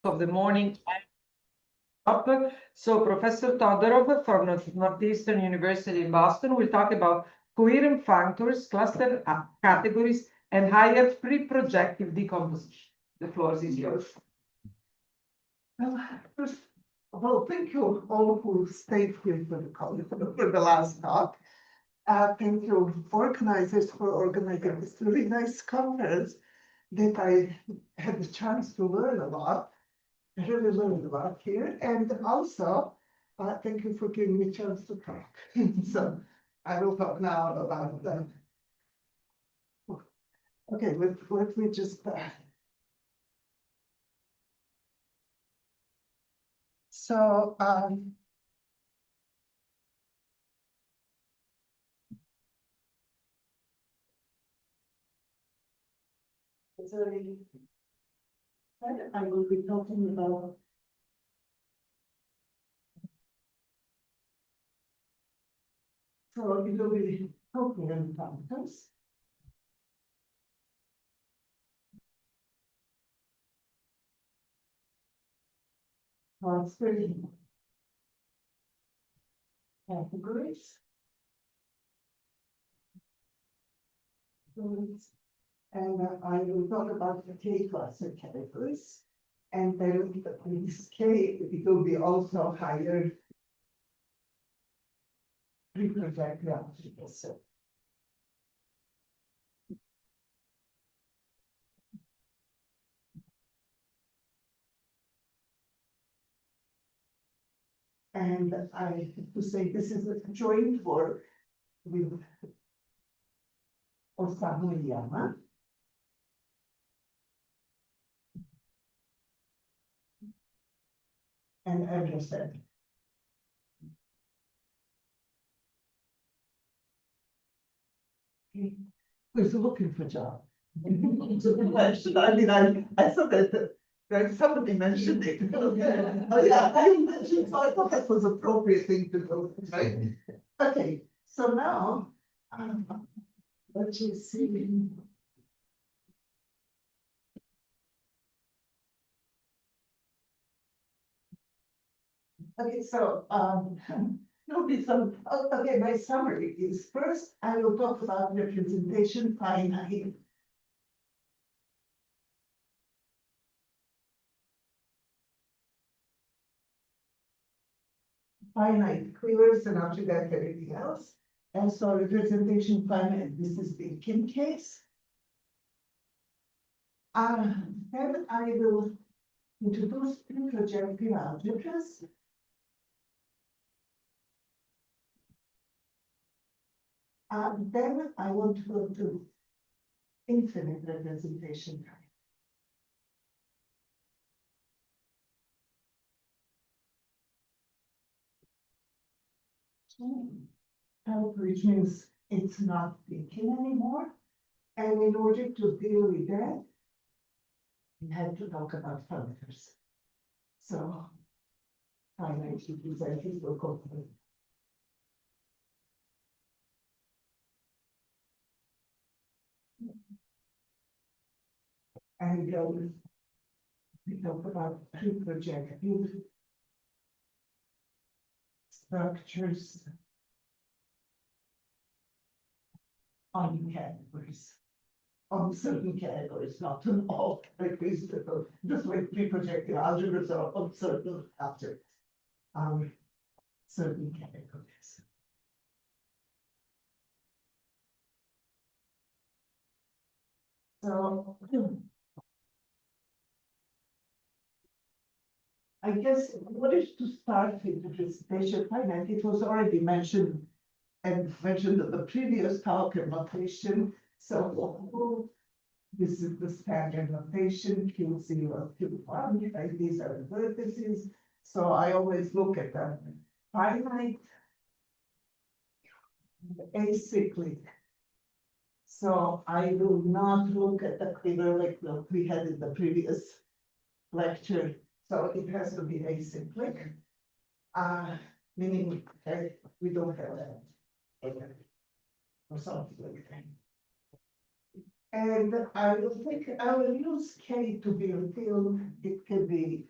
of the morning. So Professor Todorov from Northeastern University in Boston will talk about coherent functors, cluster categories, and higher preprojective decomposition. The floor is yours. First of all, thank you all who stayed here for the last talk. Thank you organizers for organizing this really nice conference that I had the chance to learn a lot. I really learned a lot here, and also thank you for giving me a chance to talk. So I will talk now about that. Okay, let me just so I will be talking about it will be coherent functors. Cluster categories. And I will talk about the K cluster categories. And then in this K, it will be also higher preprojective algebras. And I have to say, this is a joint work with Osamu Yama. And Anderson. Who's looking for a job? I mean, I saw that somebody mentioned it. Oh, yeah, I mentioned, so I thought that was appropriate thing to do, right? Okay, so now, let's just see. Okay, so there'll be some. Okay, my summary is first I will talk about representation finite. Finite quivers and after that everything else. And so representation finite, this is the Kim case. Then I will introduce preprojective algebras. Then I want to go to infinite representation time. Which means it's not thinking anymore. And in order to deal with that, we had to talk about functors. So finite representative will go through. And we talk about preprojective structures on categories, on certain categories, not on all categories, just like preprojective algebras are on certain objects, certain categories. So I guess what is to start with the presentation finite, it was already mentioned and mentioned in the previous talk and notation. So this is the standard notation, Q0, Q1, right? These are the vertices. So I always look at the finite, acyclic. So I will not look at the quiver like we had in the previous lecture. So it has to be acyclic, meaning we don't have that. Or something like that. And I will use K to be revealed. It can be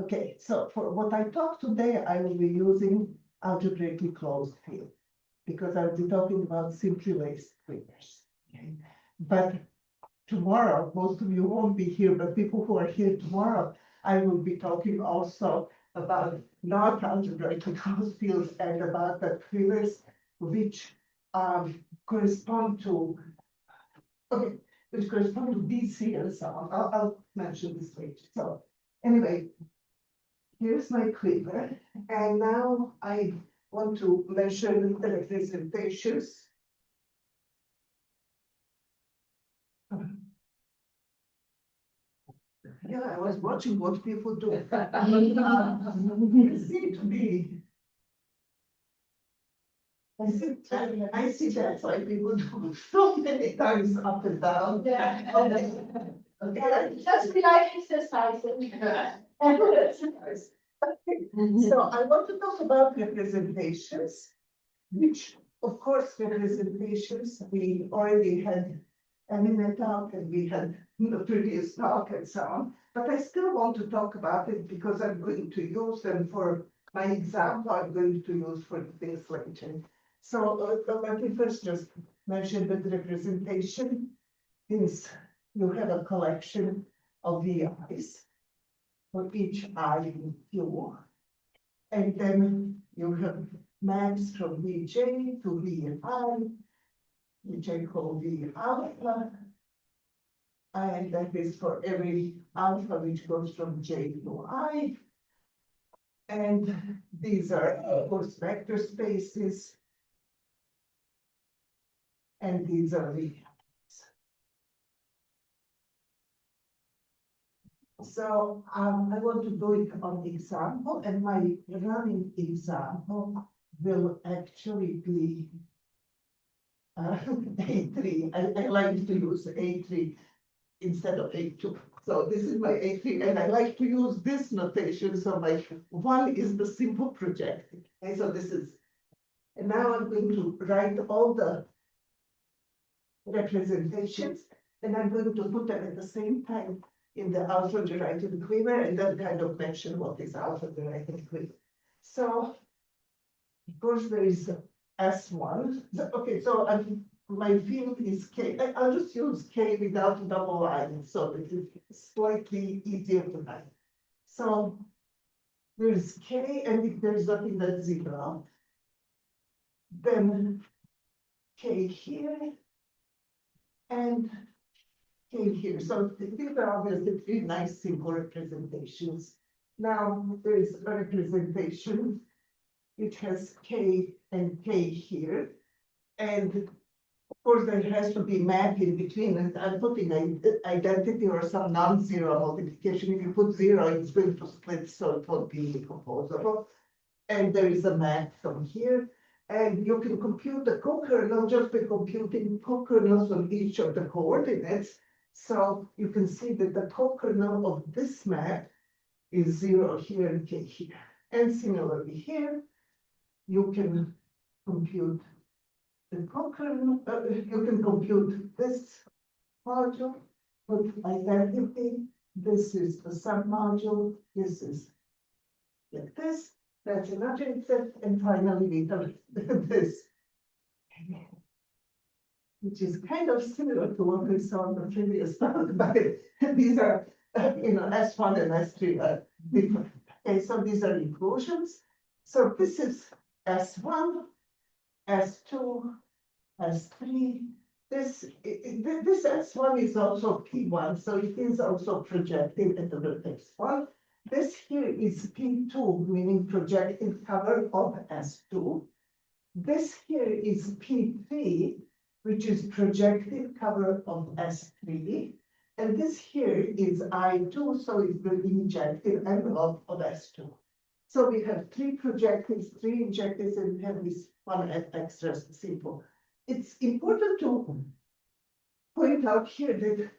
Okay, so for what I talk today, I will be using algebraically closed field because I'll be talking about simply laced quivers. Okay, but tomorrow, most of you won't be here, but people who are here tomorrow, I will be talking also about not algebraically closed fields and about the quivers which correspond to, okay, which correspond to DC and so on. I'll mention this later. So anyway, here's my quiver, and now I want to mention the representations. Yeah, I was watching what people do. It seemed to be. I see that's why people do so many times up and down. Yeah. Okay. Just be like exercising. So I want to talk about representations, which of course representations we already had anime talk and we had the previous talk and so on. But I still want to talk about it because I'm going to use them for my example. I'm going to use for the things later. So let me first just mention that representation is you have a collection of VIs for each I in Q. And then you have maps from Vj to Vi, which I call V alpha. And that is for every alpha which goes from J to I. And these are, of course, vector spaces. And these are the. So I want to do it on example, and my running example will actually be A3. I like to use A3 instead of A2. So this is my A3, and I like to use this notation. So my one is the simple projective. Okay, so this is, and now I'm going to write all the representations, and I'm going to put them at the same time in the alpha-derived quiver, and then kind of mention what is alpha-derived quiver. So, of course, there is S1. So, okay, so my field is K. I'll just use K without double line, so it is slightly easier to write. So there's K, and if there's nothing that's zero, then K here, and K here. So these are obviously three nice simple representations. Now there is a representation which has K and K here. And of course, there has to be map in between. And I'm putting an identity or some non-zero multiplication. If you put zero, it's going to split, so it won't be decomposable. And there is a map from here. And you can compute the co-kernel just by computing co-kernels on each of the coordinates. So you can see that the co-kernel of this map is 0 here and K here. And similarly here, you can compute the co-kernel, you can compute this module with identity. This is the submodule. This is like this. That's another example. And finally, we have this, which is kind of similar to what we saw in the previous talk, but these are, S1 and S3 are different. Okay, so these are inclusions. So this is S1, S2, S3. This S1 is also P1, so it is also projected at the vertex 1. This here is P2, meaning projected cover of S2. This here is P3, which is projected cover of S3. And this here is I2, so it's the injected envelope of S2. So we have three projectives, three injectives, and we have this one extra simple. It's important to point out here that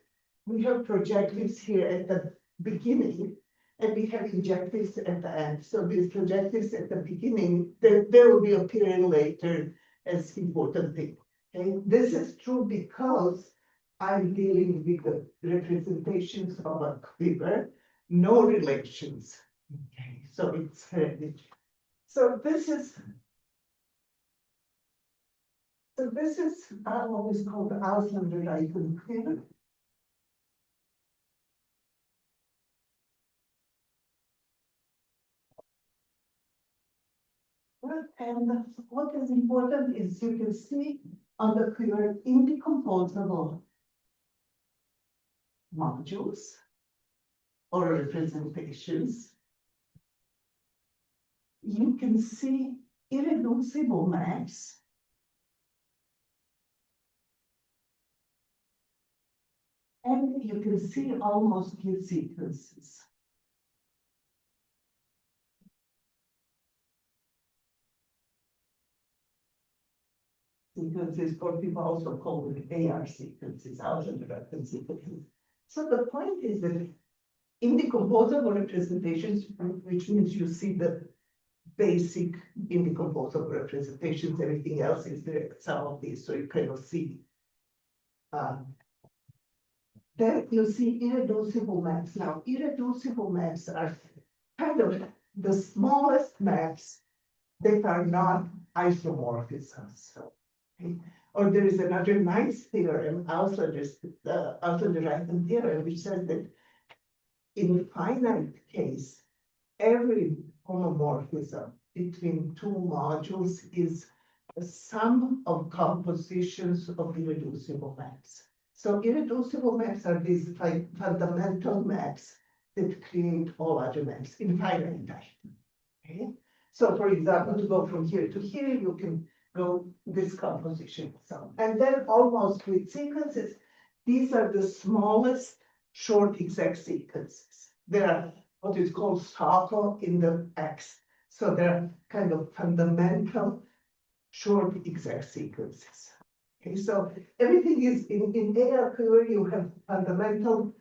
we have projectives here at the beginning, and we have injectives at the end. So these projectives at the beginning, they will be appearing later as important thing. Okay, this is true because I'm dealing with the representations of a quiver, no relations. Okay, so it's hereditary. So this is what is called the Ausländerreiten. And what is important is you can see on the clear indecomposable modules or representations, you can see irreducible maps. And you can see almost Q sequences. Sequences, or people also call it AR sequences, algebraic sequences. So the point is that in decomposable representations, which means you see the basic indecomposable representations, everything else is direct sum of these, so you kind of see. Then you see irreducible maps. Now, irreducible maps are kind of the smallest maps that are not isomorphisms. Okay? Or there is another nice theorem, Ausländerreiten theorem, which says that in finite case, every homomorphism between two modules is a sum of compositions of irreducible maps. So irreducible maps are these fundamental maps that create all other maps in finite time. Okay? So for example, to go from here to here, you can go this composition. So, and then almost with sequences, these are the smallest short exact sequences. They are what is called SOCO in the X. So they're kind of fundamental short exact sequences. Okay, so everything is in AR theory, you have fundamental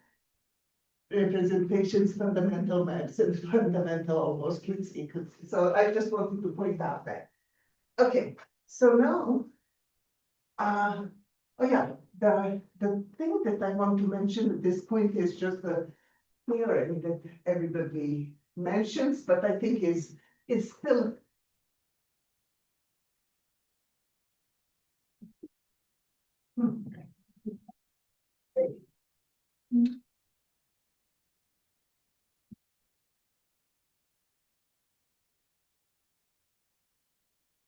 representations, fundamental maps, and fundamental almost twin sequences. So I just wanted to point out that. Okay, so now, oh yeah, the thing that I want to mention at this point is just the theorem that everybody mentions, but I think is still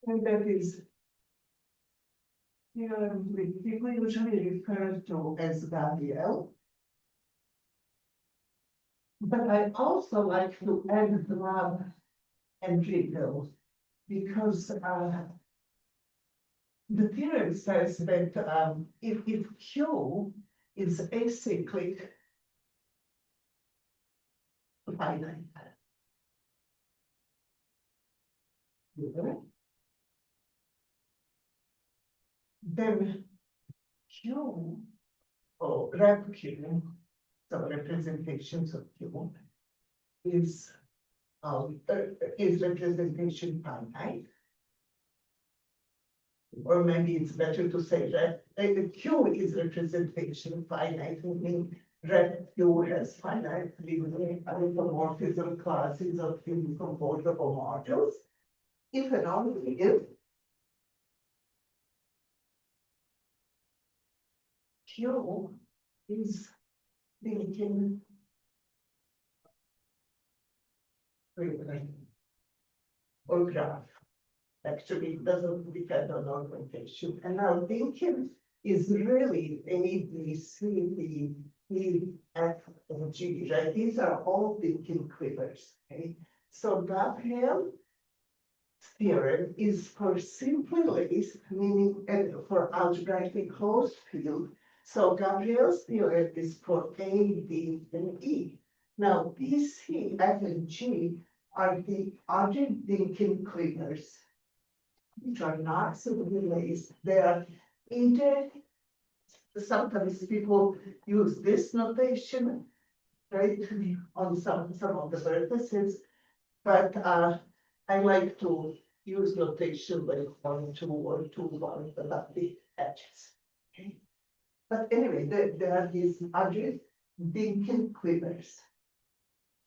and that is people usually refer to as Gabriel. But I also like to add love and rebuild because the theorem says that if Q is acyclic finite, then Q or rep Q, so representations of Q is representation finite. Or maybe it's better to say that Q is representation finite, meaning rep Q has finite linear isomorphism classes of indecomposable modules. If and only if Q is thinking or graph. Actually, it doesn't depend on augmentation. And now thinking is really A, B, C, D, E, F, and G, right? These are all thinking quivers, okay? So Gabriel's theorem is for simply laced, meaning for algebraically closed field. So Gabriel's theorem is for A, B, and E. Now, B, C, F, and G are the other thinking quivers, which are not simply laced. They are either, sometimes people use this notation, right, on some of the vertices, but I like to use notation like 1, 2, or 2, 1, about the edges. Okay. But anyway, there are these other thinking quivers.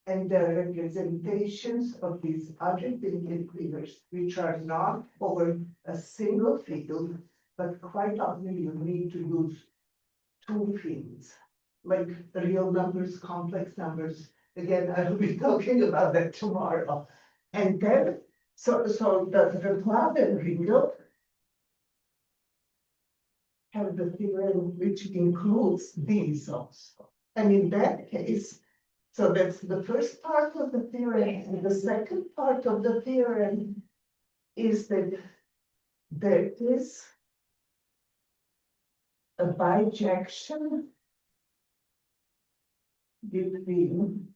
and the representations of these adjoint cleavers, which are not over a single field, but quite often you need to use two fields, like real numbers, complex numbers. Again, I will be talking about that tomorrow. And then, so the club and Riddle have the theorem which includes these also. And in that case, so that's the first part of the theorem, and the second part of the theorem is that there is a bijection between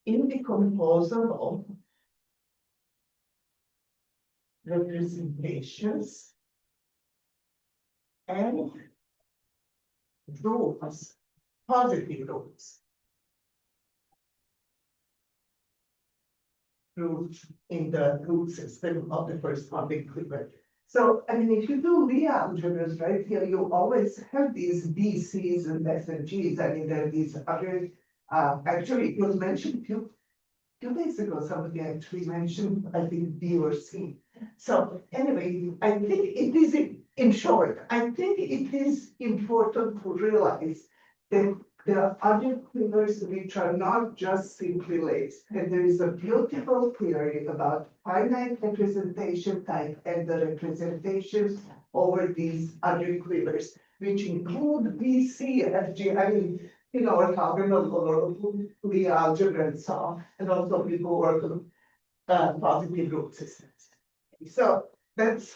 indecomposable representations and rules, positive rules in the root system of the corresponding cleaver. So, I mean, if you do Lie algebras, right, here you always have these BCs and SNGs. I mean, there are these other, actually, it was mentioned few days ago, somebody actually mentioned, I think, B or C. So anyway, I think it is, in short, I think it is important to realize that there are other cleavers which are not just simply laced. And there is a beautiful theory about finite representation type and the representations over these other cleavers, which include B, C, F, G. I mean, you know, we're talking about Lie algebra and so on, and also people work on positive root systems. So that's,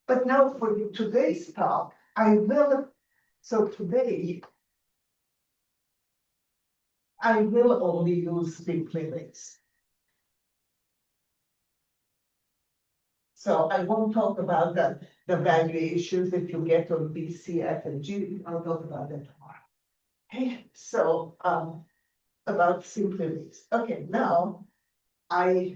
but now for today's talk, today, I will only use simply laced. So I won't talk about the valuations that you get on B, C, F, and G. I'll talk about that tomorrow. Okay, so about simply laced. Okay, now I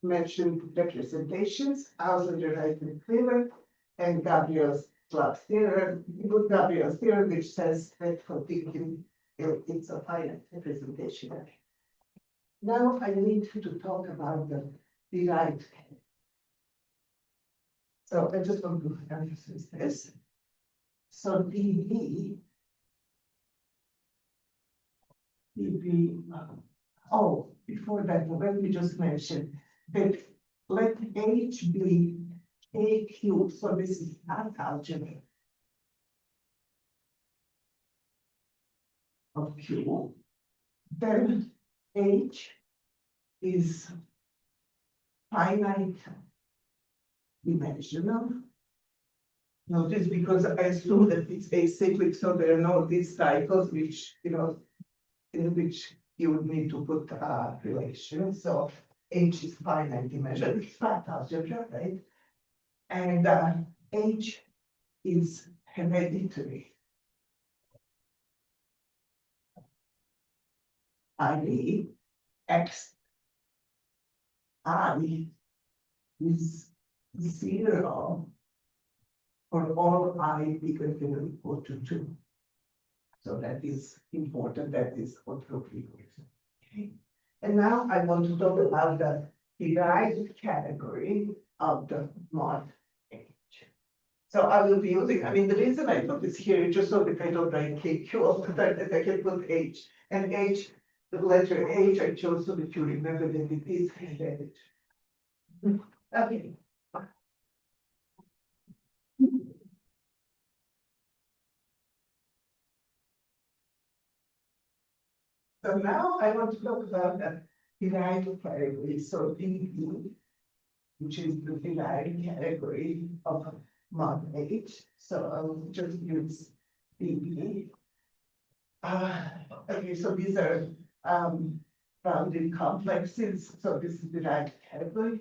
mentioned representations, Hauser-Derivative cleaver, and Gabriel's Clark's theorem, Gabriel's theorem, which says that for thinking it's a finite representation. Now I need to talk about the derived. So I just want to emphasize this. So DB, oh, before that, let me just mention that let H be AQ, so this is not algebra of Q, then H is finite dimensional. Notice, because I assume that it's acyclic, so there are no these cycles which, you know, in which you would need to put relations. So H is finite dimensional, it's flat algebra, right? And H is hereditary. I X I is 0 for all I bigger than or equal to 2. So that is important, that is what frequency. Okay. And now I want to talk about the derived category of the mod H. So I will be using, I mean, the reason I put this here is just so that I don't write KQ all the time, that I can put H. And H, the letter H I chose so that you remember that it is hereditary. Okay. So now I want to talk about the derived category. So DB, which is the derived category of mod H. So I'll just use DB. Okay, so these are bounded complexes. So this is the derived category.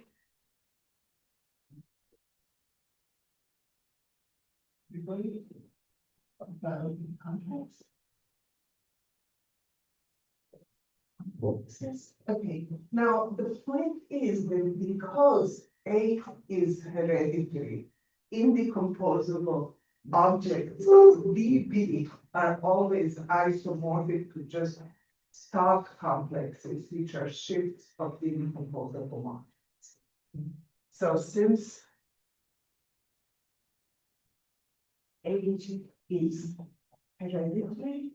Bounded complex. Okay, now the point is that because A is hereditary, indecomposable, objects, VB, are always isomorphic to just stock complexes, which are shifts of the decomposable objects. So since H is hereditary,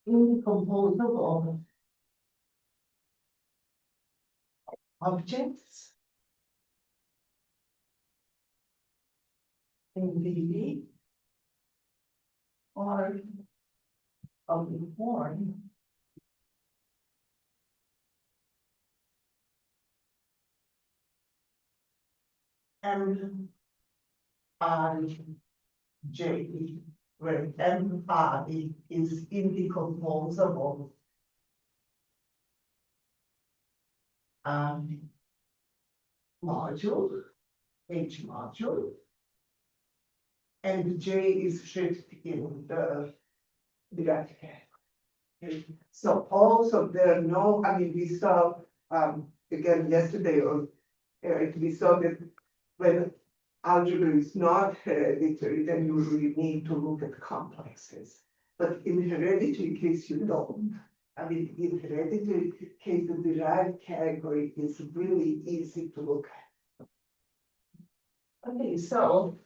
incomposable objects in VB are of the form M I J, where M I is indecomposable module, H module, and J is shifted in the right category. So also there are no, I mean, we saw again yesterday, or we saw that when algebra is not hereditary, then you really need to look at complexes. But in hereditary case, you don't. I mean, in hereditary case, the derived category is really easy to look at. Okay, so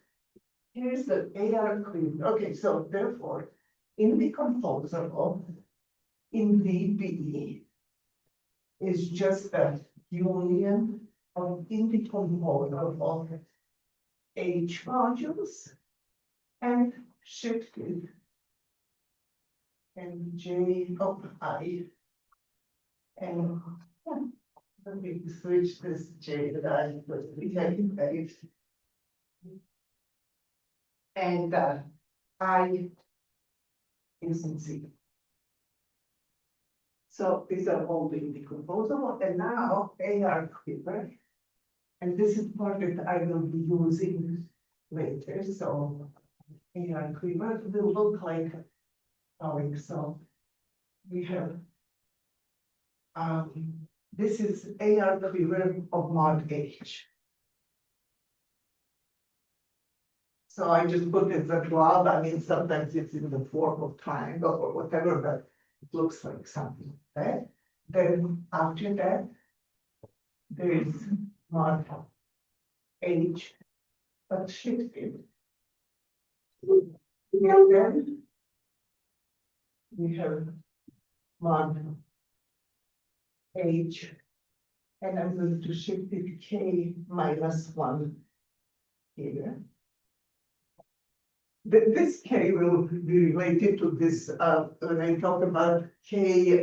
here's the AR clean. Okay, so therefore, indecomposable in VB is just a union of indecomposable H modules and shifted and J of I. And let me switch this J that I was having H. And I is in C. So these are all being decomposable, and now AR quiver. And this is part that I will be using later. So AR quiver will look like following. So we have this is AR quiver of mod H. So I just put it as a blob. I mean, sometimes it's in the form of triangle or whatever, but it looks like something, right? Then after that, there is mod H, but shifted. And then we have mod H, and I'm going to shift it K -1 here. This K will be related to this, when I talk about K,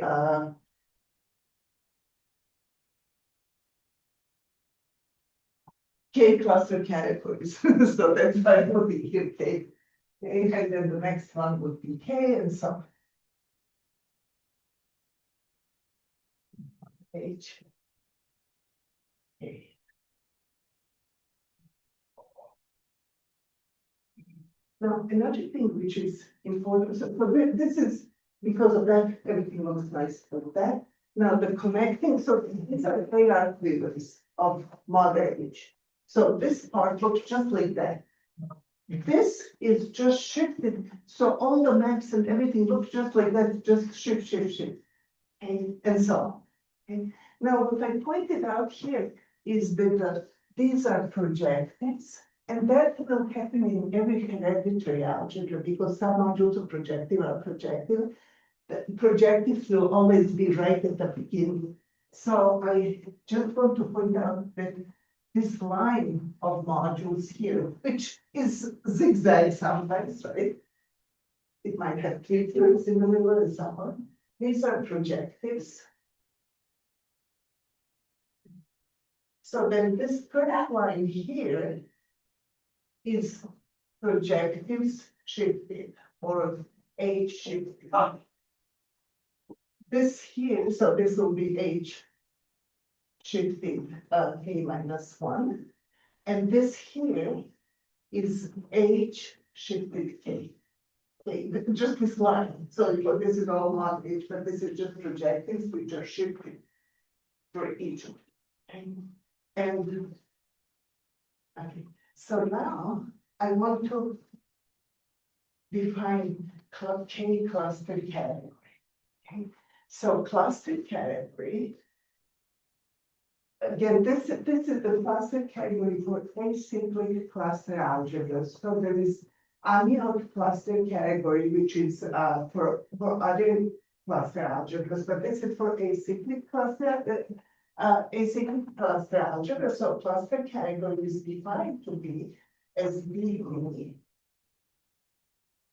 K cluster categories. So that's why it will be here K. Okay, and then the next one would be K and so on. H. K. Now, another thing which is important, so this is, because of that, everything looks nice like that. Now, the connecting, so these are AR quivers of mod H. So this part looks just like that. This is just shifted, so all the maps and everything looks just like that, just shift, shift, shift. And so on. Okay. Now, what I pointed out here is that these are projectives. And that will happen in every hereditary algebra because some modules of projective are projective. The projectives will always be right at the beginning. So I just want to point out that this line of modules here, which is zigzag sometimes, right? It might have 3 thirds in the middle and so on. These are projectives. So then this first line here is projectives shifted or H shifted. This here, so this will be H shifted K -1. And this here is H shifted K. Okay, just this line. So this is all mod H, but this is just projectives which are shifted for each of them. And Okay, so now I want to define K cluster category. Okay, so cluster category. Again, this is the cluster category for acyclic cluster algebras. So there is anion cluster category, which is for other cluster algebras, but this is for acyclic cluster algebra. So cluster category is defined to be as being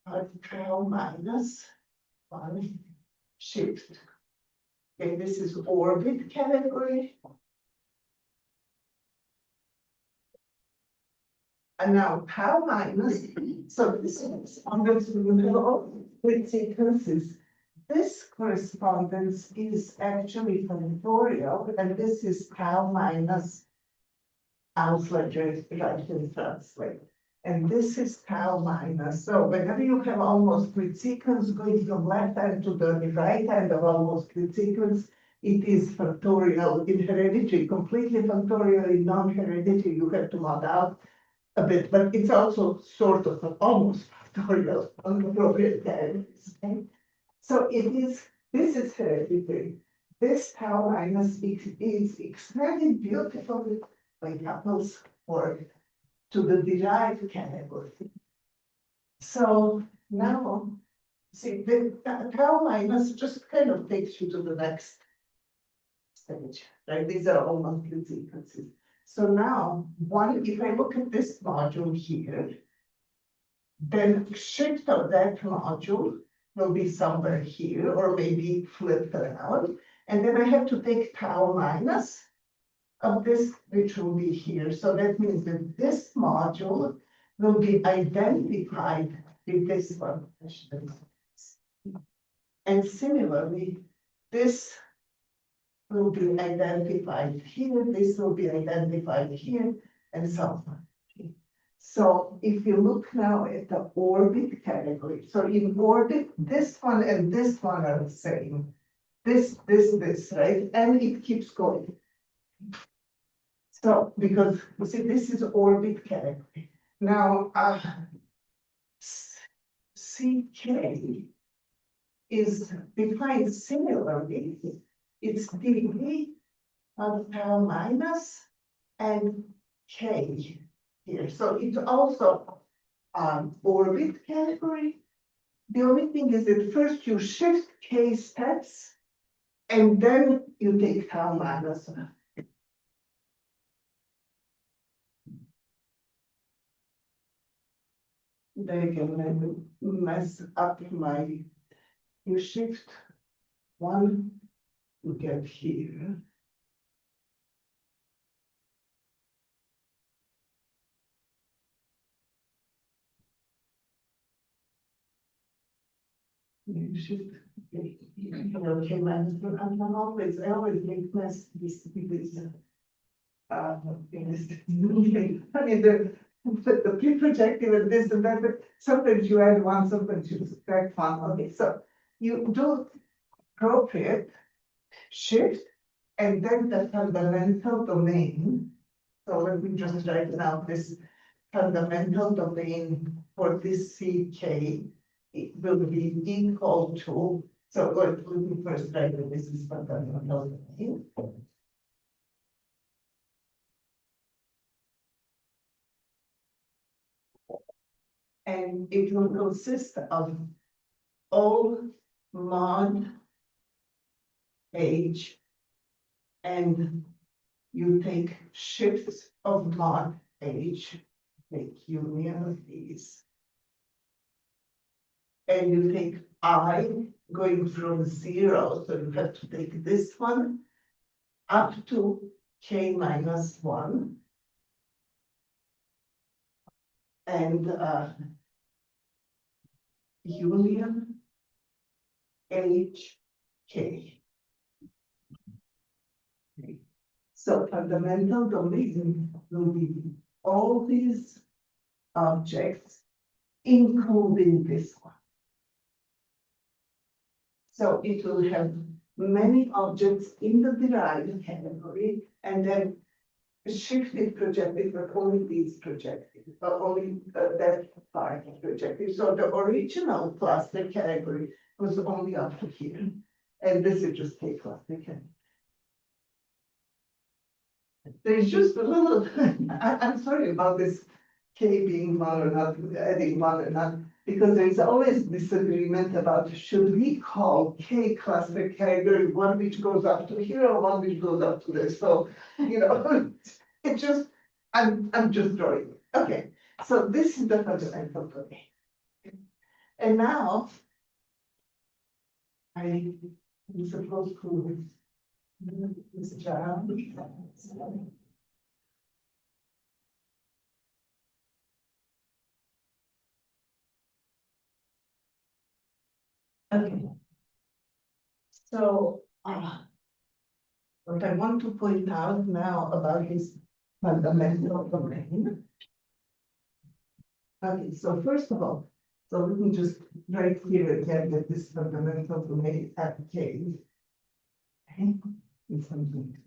tau minus one shift. Okay, this is orbit category. And now tau minus, so this correspondence with sequences. This correspondence is actually functorial, and this is tau minus Ausleger right in translate. And this is tau minus. So whenever you have almost split sequence going from left hand to the right hand of almost split sequence, it is factorial in heredity, completely factorial in non-heredity. You have to mod out a bit, but it's also sort of almost factorial on appropriate categories. Okay? So it is, this is hereditary. This tau minus is extended beautifully by couples work to the derived category. So now, see, the tau minus just kind of takes you to the next stage, right? These are all monthly sequences. So now, if I look at this module here, then shift of that module will be somewhere here, or maybe flipped around. And then I have to take tau minus of this, which will be here. So that means that this module will be identified with this one. And similarly, this will be identified here, this will be identified here, and so on. So if you look now at the orbit category, so in orbit, this one and this one are the same. This, right? And it keeps going. So, because you see, this is orbit category. Now, CK is defined similarly. It's dV of tau minus and K here. So it's also orbit category. The only thing is that first you shift K steps and then you take tau minus. They can mess up my, you shift one, you get here. You shift, okay, man, I always make mess this, in the preprojective and this and that, but sometimes you add one, sometimes you subtract one. Okay, so you do appropriate shift and then the fundamental domain. So let me just write now this fundamental domain for this CK. It will be equal to, so let me first write that this is fundamental domain. And it will consist of all mod H, and you take shifts of mod H, make union of these. And you take I going from 0, so you have to take this one up to K minus 1. And union H K. So fundamental domain will be all these objects, including this one. So it will have many objects in the derived category, and then shifted projective, but only these projective, but only that part projective. So the original cluster category was only up to here. And this is just K cluster category. There's just a little, I'm sorry about this K being one or not, adding one or not, because there's always disagreement about should we call K cluster category one which goes up to here or one which goes up to this. So, you know, it just, I'm just drawing. Okay, so this is the fundamental domain. And now I'm supposed to this job. Okay. So, what I want to point out now about this fundamental domain. Okay, so first of all, so let me just write here again that this fundamental domain Fk. Okay, is something.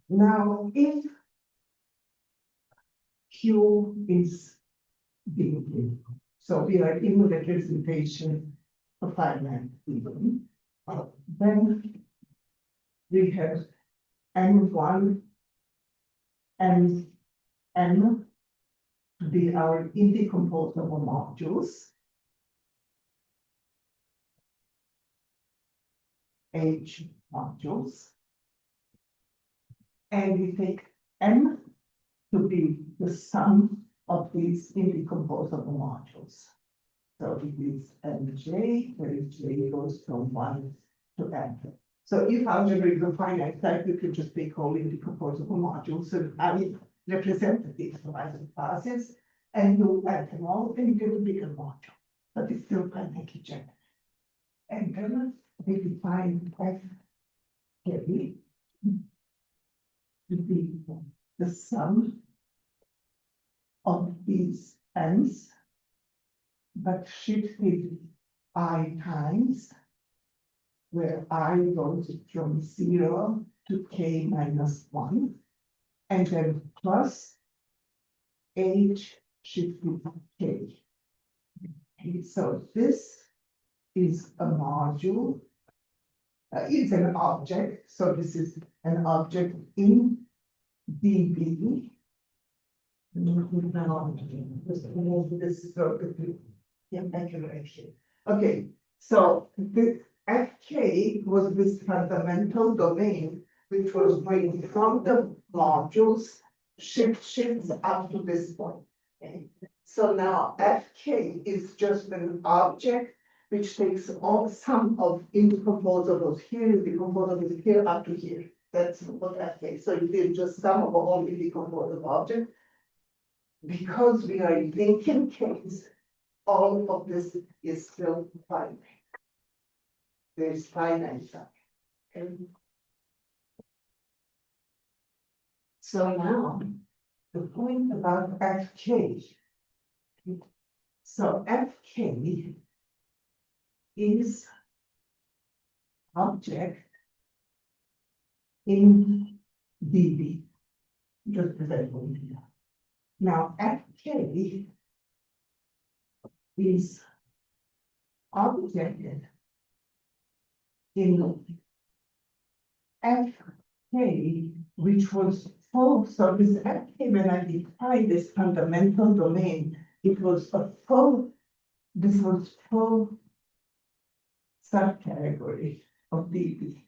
Now, if Q is big, so we are in representation of finite even, then we have N1 and N to be our indecomposable modules. H modules. And we take M to be the sum of these indecomposable modules. So it is Mj, where J goes from 1 to N. So if algebra is a finite type, you could just take all indecomposable modules and I represent these horizon classes, and you add them all and you get a bigger module, but it's still finitely generated. And then we define F K to be the sum of these n's, but shifted I times, where I goes from 0 to k minus 1, and then plus h shifted k. Okay, so this is a module. It's an object, so this is an object in dB. This is yeah, I can write here. Okay, so the Fk was this fundamental domain which was going from the modules shifts up to this point. Okay, so now Fk is just an object which takes all sum of indecomposables here, indecomposables here up to here. That's what Fk. So it is just sum of all indecomposable objects. Because we are linking case, all of this is still finite. There's finite stuff. Okay. So now, the point about Fk. So Fk is object in dB. Just that one here. Now Fk is object in Fk, which was full. So this Fk, when I defined this fundamental domain, it was a full, this was full subcategory of dB.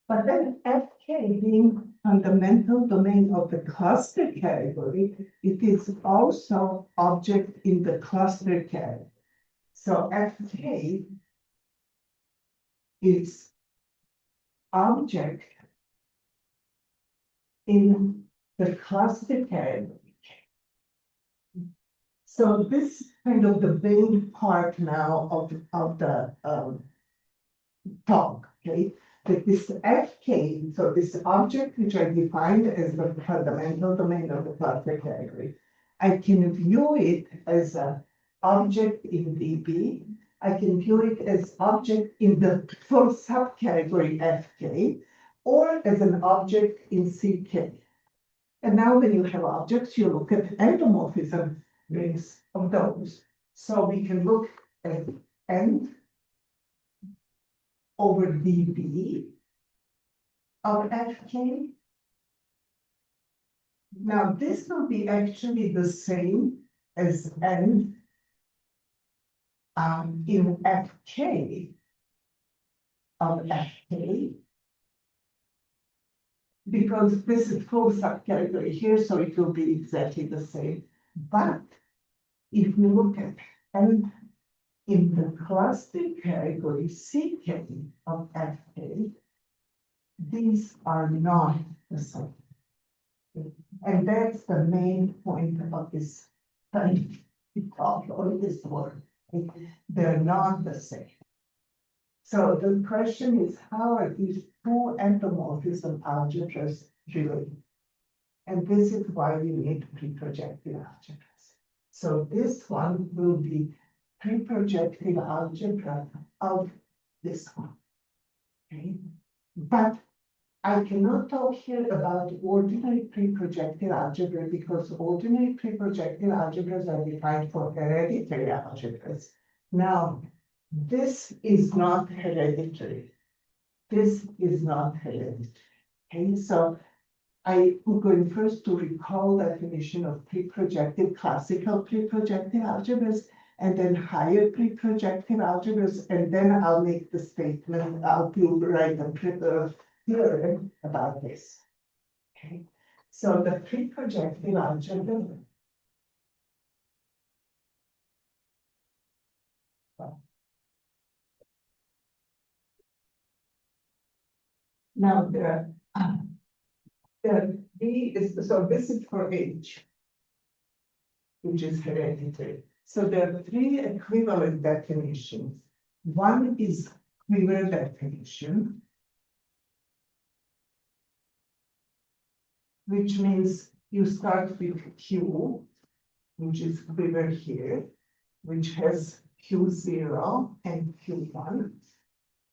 But then Fk being fundamental domain of the cluster category, it is also object in the cluster category. So Fk is object in the cluster category. So this kind of the main part now of the talk, okay? That this Fk, so this object which I defined as the fundamental domain of the cluster category, I can view it as a object in DB. I can view it as object in the full subcategory FK or as an object in CK. And now when you have objects, you look at endomorphism rings of those. So we can look at N over DB of FK. Now this will be actually the same as N in FK of FK, because this is full subcategory here, so it will be exactly the same. But if we look at N in the cluster category CK of FK, these are not the same. And that's the main point of this talk or this work. They're not the same. So the question is, how are these two endomorphism algebras related? And this is why we need preprojective algebras. So this one will be preprojective algebra of this one. Okay? But I cannot talk here about ordinary preprojective algebra because ordinary preprojective algebras are defined for hereditary algebras. Now, this is not hereditary. This is not hereditary. Okay, so I'm going first to recall definition of preprojective, classical preprojective algebras, and then higher preprojective algebras, and then I'll make the statement, I'll write the theorem about this. Okay, so the preprojective algebra. Now the B is, so this is for H, which is hereditary. So there are three equivalent definitions. One is Quiver definition, which means you start with Q, which is Quiver here, which has Q0 and Q1.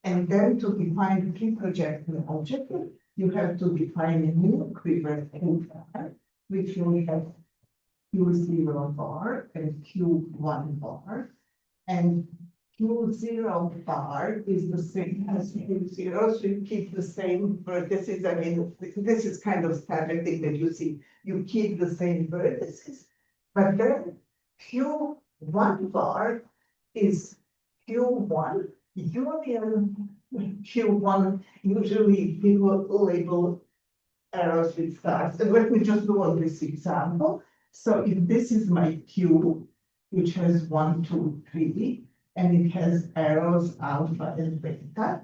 And then to define preprojective algebra, you have to define a new Quiver Q, which will have Q0 bar and Q1 bar. And Q0 bar is the same as Q0, so you keep the same vertices. I mean, this is kind of standard thing that you see. You keep the same vertices, but then Q1 bar is Q1 union Q1. Usually people label arrows with stars. And let me just go on this example. So if this is my Q, which has 1, 2, 3, and it has arrows alpha and beta,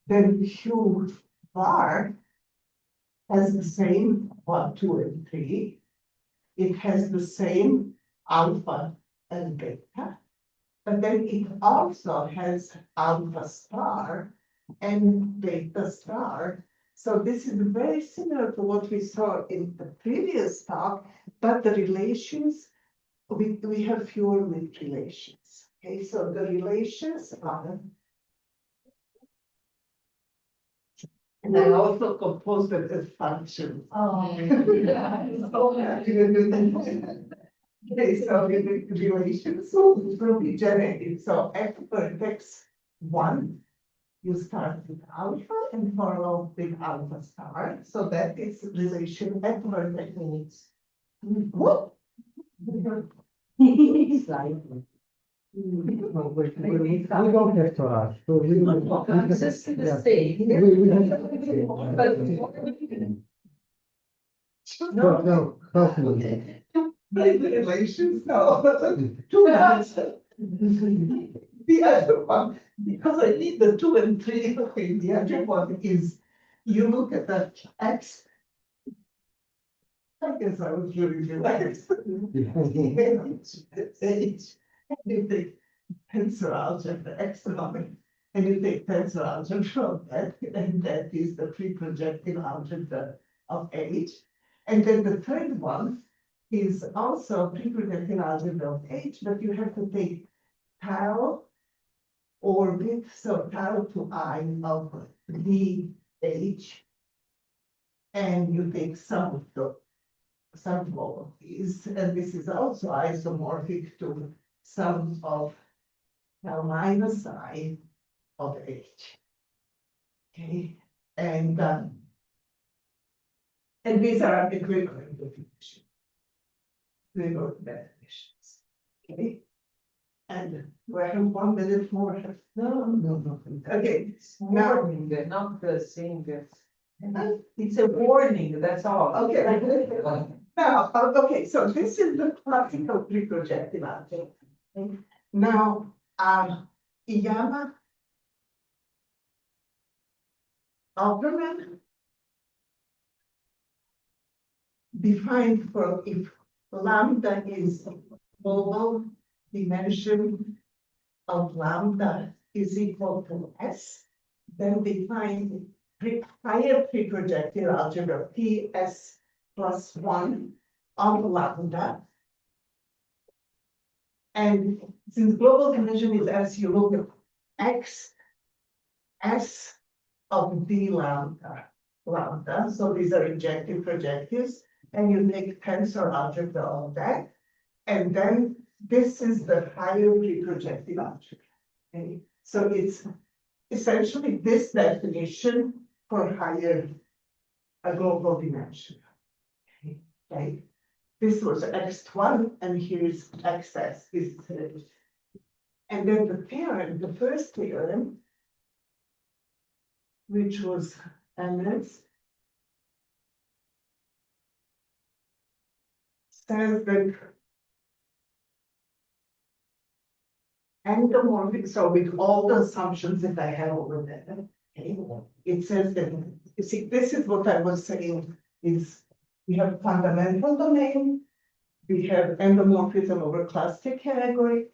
then Q bar has the same 1, 2, and 3. It has the same alpha and beta, but then it also has alpha star and beta star. So this is very similar to what we saw in the previous talk, but the relations, we have fewer with relations. Okay, so the relations are, and I also composed it as functions. Okay, so the relations will be generated. So f vertex 1, you start with alpha and follow with alpha star. So that is relation f vertex means. What? We don't have to rush. So we Just in the state. No, help me. Relations, no. Two numbers. The other one, because I need the 2 and 3. Okay, the other one is you look at the x. I guess I was really relaxed. You take tensor algebra epsilon, and you take tensor algebra of that, and that is the preprojective algebra of H. And then the third one is also preprojected algebra of H, but you have to take tau orbit, so tau to I of dH. And you take some of all of these, and this is also isomorphic to sum of tau minus I of H. Okay, and these are equivalent definitions. Equivalent definitions. Okay. And we have 1 minute more. No. Okay, Now, not the same. It's a warning, that's all. okay. Now, okay, so this is the classical preprojective algebra. Okay. Now, Iyama Alberman defined for if lambda is global dimension of lambda is equal to S, then define higher preprojective algebra PS plus 1 of lambda. And since global dimension is S, you look at X S of d lambda, so these are injective projectives, and you make tensor algebra of that, and then this is the higher preprojective algebra. Okay, so it's essentially this definition for higher a global dimension. Okay, right? This was X1, and here's XS. And then the theorem, the first theorem, which was MS, says that endomorphic, so with all the assumptions that I have over there, okay, it says that, you see, this is what I was saying, is we have fundamental domain, we have endomorphism over cluster category,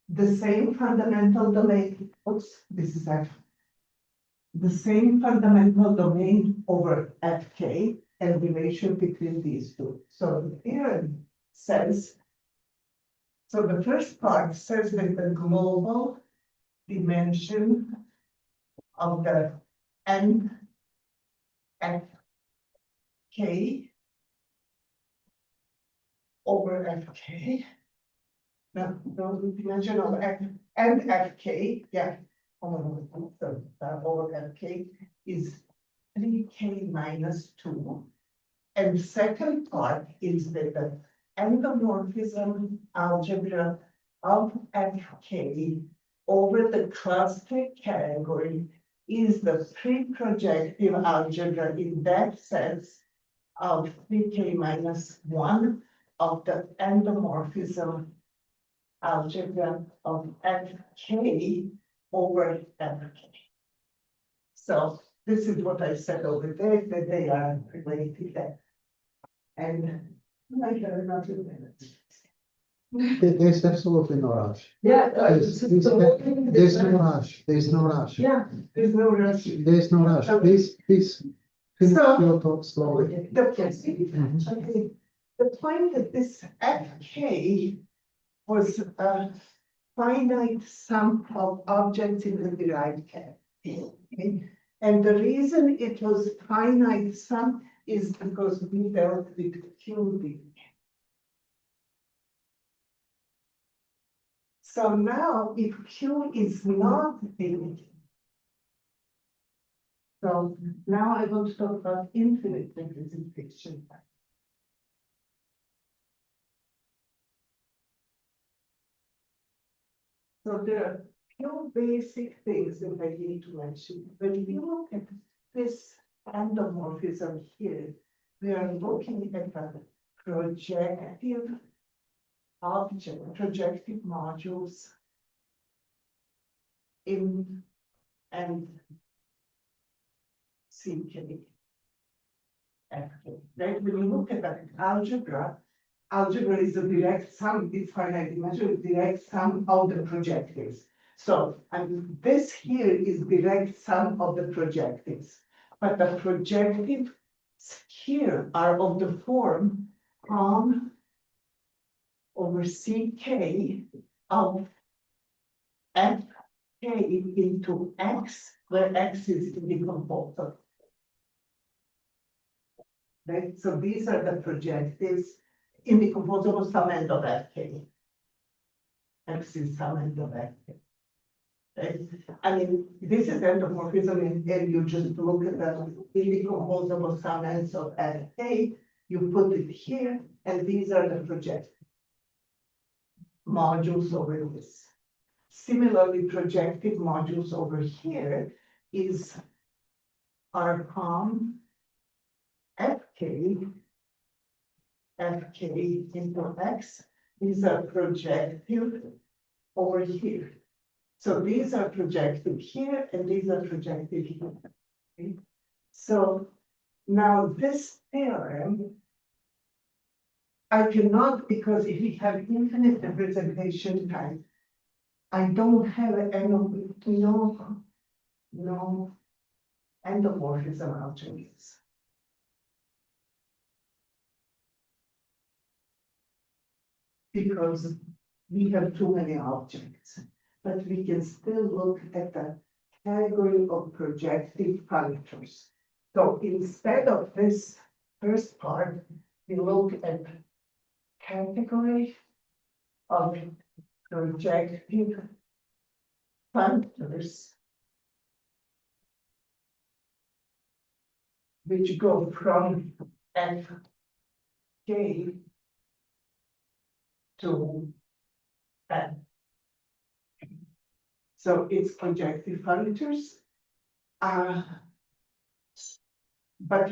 the same fundamental domain, this is F, the same fundamental domain over Fk and relation between these two. So the theorem says, so the first part says that the global dimension of the n Fk over Fk, no, the dimension of F and Fk, yeah, over Fk is 3k minus 2. And second part is that the endomorphism algebra of Fk over the cluster category is the preprojective algebra in that sense of 3k minus 1 of the endomorphism algebra of Fk over Fk. So this is what I said over there, that they are related. And I have another minute. There's absolutely no rush. Yeah. There's no rush. There's no rush. Yeah. There's no rush. There's no rush. Please finish So- your talk slowly. Okay, the point that this Fk was a finite sum of objects in the derived category. Okay? And the reason it was finite sum is because we dealt with QD. So now if Q is not infinite, so now I want to talk about infinite representation. So there are few basic things that I need to mention. When we look at this endomorphism here, we are looking at a projective object, projective modules in and CK. Right? When you look at that algebra, algebra is a direct sum, it's finite dimension, direct sum of the projectives. So, and this here is direct sum of the projectives, but the projectives here are of the form from over CK of FK into X, where X is the decomposer. Right, so these are the projectives in the composable summand of FK. X is summand of FK. Right? I mean, this is endomorphism, and you just look at the indecomposable summands of FK, you put it here, and these are the projective modules over this. Similarly, projective modules over here is our POM FK into X. These are projective over here. So these are projective here, and these are projective here. Okay? So now this theorem, I cannot, because if we have infinite representation type, I don't have no endomorphism objects. Because we have too many objects, but we can still look at the category of projective functors. So instead of this first part, we look at category of projective functors, which go from Fk to N. So it's projective functors. But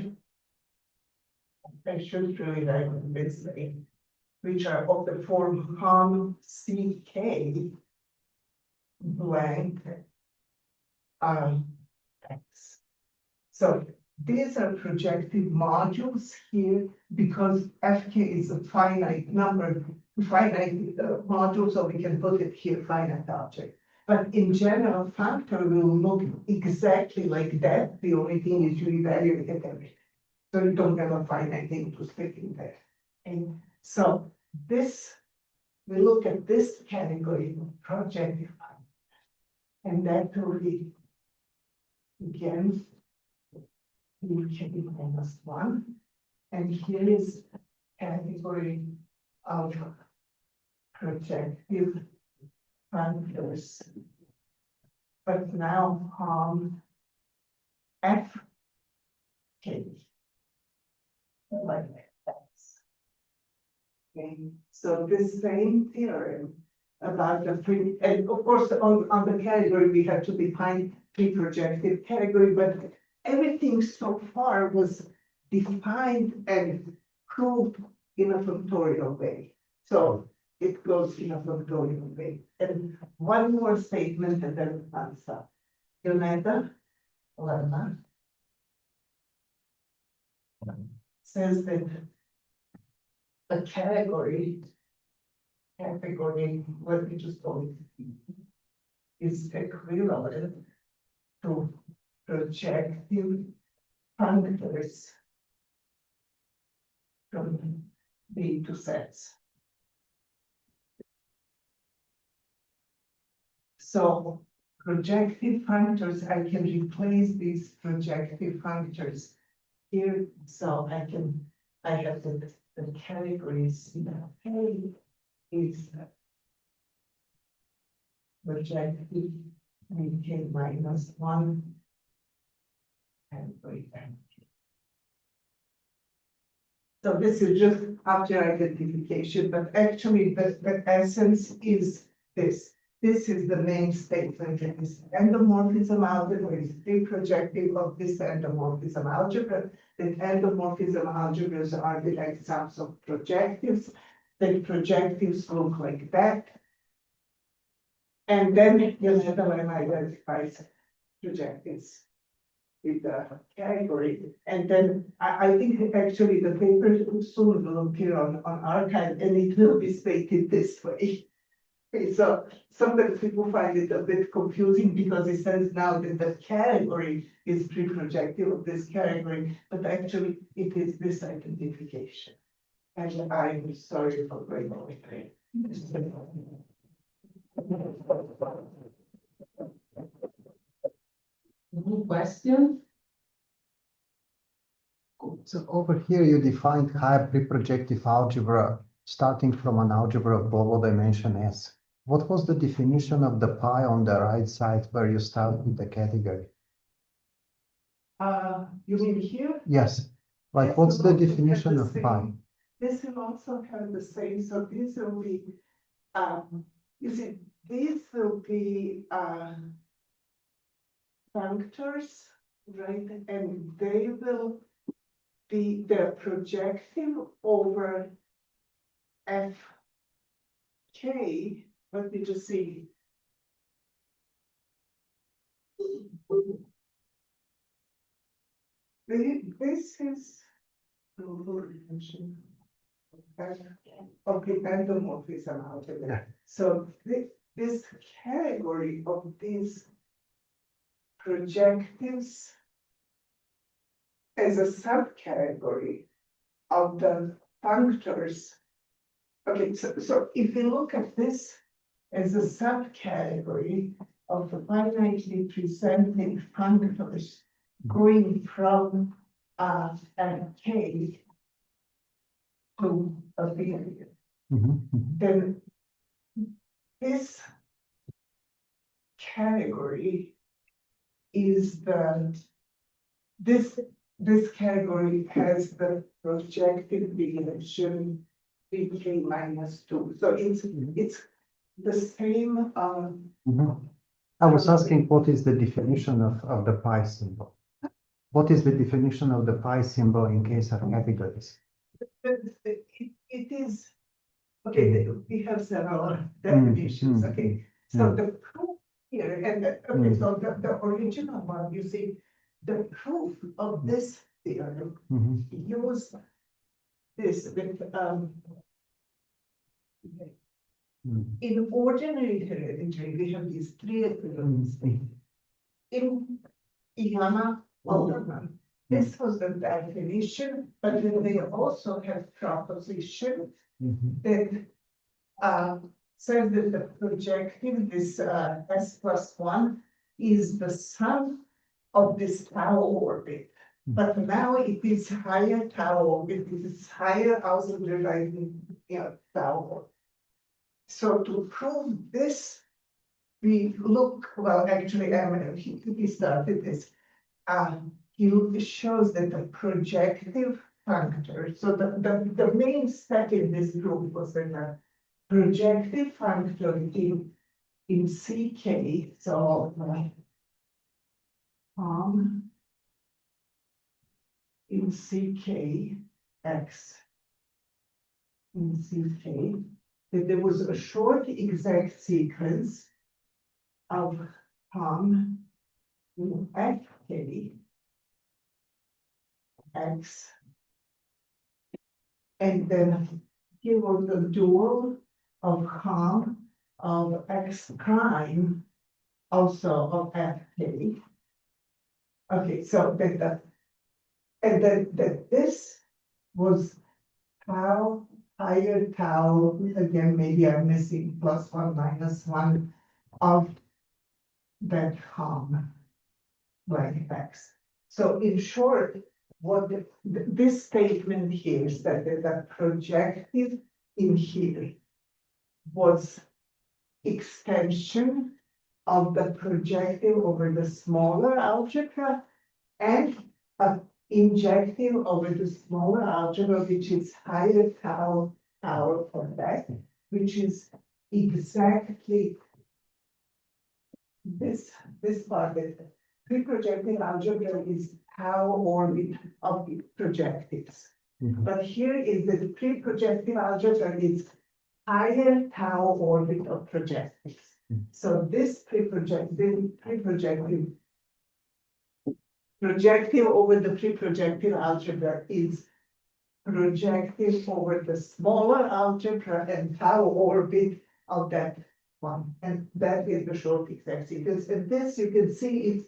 I should really write it this way, which are of the form POM CK blank X. So these are projective modules here because Fk is a finite number, finite module, so we can put it here, finite object. But in general, functor will look exactly like that. The only thing is you evaluate everything. So you don't have a finite thing to stick in there. And so this, we look at this category of projective functor. And that will be, again, -1. And here is category of projective functors. But now Fk. Like that. Okay, so this same theorem about the free, and of course on the category we have to define preprojective category, but everything so far was defined and proved in a functorial way. So it goes in a functorial way. And one more statement and then I'm stop. Yoneda Lerma says that a category, let me just call it, is equivalent to projective functors from the two sets. So projective functors, I can replace these projective functors here, so I have the categories, A is projective K -1 and so this is just after identification, but actually the essence is this. This is the main statement. It is endomorphism algebra is preprojective of this endomorphism algebra. The endomorphism algebras are the examples of projectives. The projectives look like that. And then Yoneda identifies projectives with the category. And then I think actually the paper soon will appear on arXiv and it will be stated this way. Okay, so sometimes people find it a bit confusing because it says now that the category is preprojective of this category, but actually it is this identification. And I'm sorry for going over there. Any question? So over here, you defined higher preprojective algebra, starting from an algebra of global dimension S. What was the definition of the pi on the right side where you start with the category? You mean here? Yes, like Yes, what's it the will have definition the of pi? same. This will also have the same, so this will be, you see, these will be, functors, right? And they will be the projective over Fk. Let me just see. This is. Okay, endomorphism algebra. Yeah. So this category of these projectives as a subcategory of the functors. Okay, so if you look at this as a subcategory of the finitely presenting functors going from K to affiliation, then this category is this category has the projective relation between -2. So it's the same. I was asking what is the definition of the pi symbol? What is the definition of the pi symbol in case of categories? It is, okay, we have several definitions, okay. So the proof here, and okay, so the original one, you see, the proof of this theorem use this with, in ordinary hereditary, we have these three equivalents. In Iyama Alderman, this was the definition, but then they also have proposition that says that the projective, this S+1, is the sum of this tau orbit. But now it is higher tau orbit, it is higher algebraizing tau orbit. So to prove this, we look, well, actually, he started this. He shows that the projective functor, so the main step in this group was that the projective functor in CK, so in CKX, in CK, that there was a short exact sequence of in FK X, and then here was the dual of of X prime, also of FK. Okay, so and then that this was tau, higher tau, again, maybe I'm missing +1 -1 of that like X. So in short, what this statement here is that the projective in here was extension of the projective over the smaller algebra and injective over the smaller algebra, which is higher tau for that, which is exactly this part. That preprojective algebra is tau orbit of the projectives. But here is that the preprojective algebra is higher tau orbit of projectives. So this projective over the preprojective algebra is projective over the smaller algebra and tau orbit of that one. And that is the short exact sequence. And this you can see is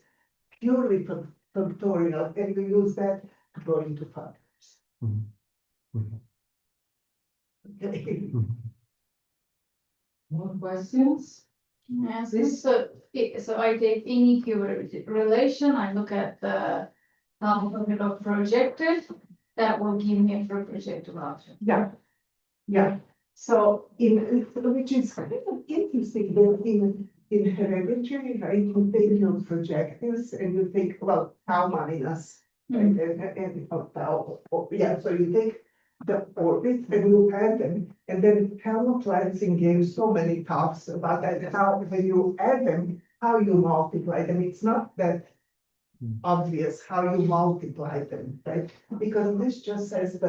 purely functorial, and we use that to go into functors. Okay. More questions? Yes, This- so I take any relation, I look at the component of projected, that will give me a projective option. Yeah, yeah. So which is kind of interesting, that in hereditary, right, you take your projectives and you take, well, tau minus, and tau, yeah, so you take the orbit and you add them, and then Helmut Lansing gave so many talks about that, how when you add them, how you multiply them. It's not that obvious how you multiply them, right? Because this just says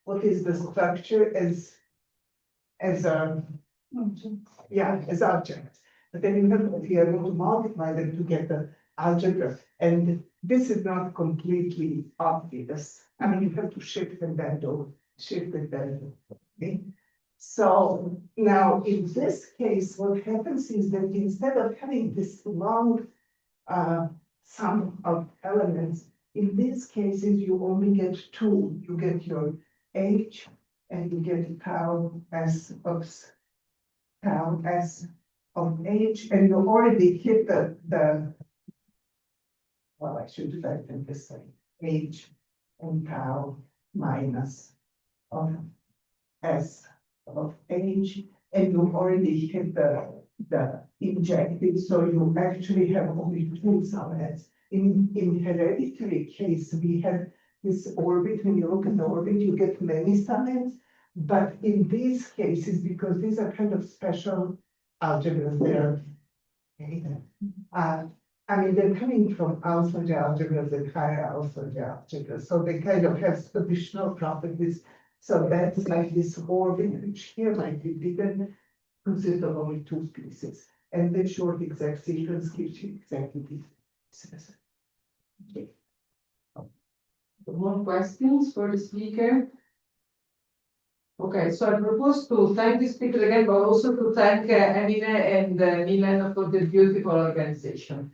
what is the structure as a, as objects. But then you have to be able to multiply them to get the algebra. And this is not completely obvious. I mean, you have to shift and then do, shift and then do. Okay? So now in this case, what happens is that instead of having this long sum of elements, in these cases, you only get two. You get your H and you get tau S of H, and you already hit the well, I should write them this way, H and tau minus of S of H, and you already hit the injected, so you actually have only two subheads. In hereditary case, we have this orbit. When you look at the orbit, you get many subheads. But in these cases, because these are kind of special algebras, they're I mean, they're coming from Alford algebras and higher Alford algebras, so they kind of have additional properties. So that's like this orbit, which here might be bigger, consists of only two pieces, and the short exact sequence gives you exactly these pieces. Okay. More questions for the speaker? Okay, so I propose to thank the speaker again, but also to thank Emine and Milan for the beautiful organization.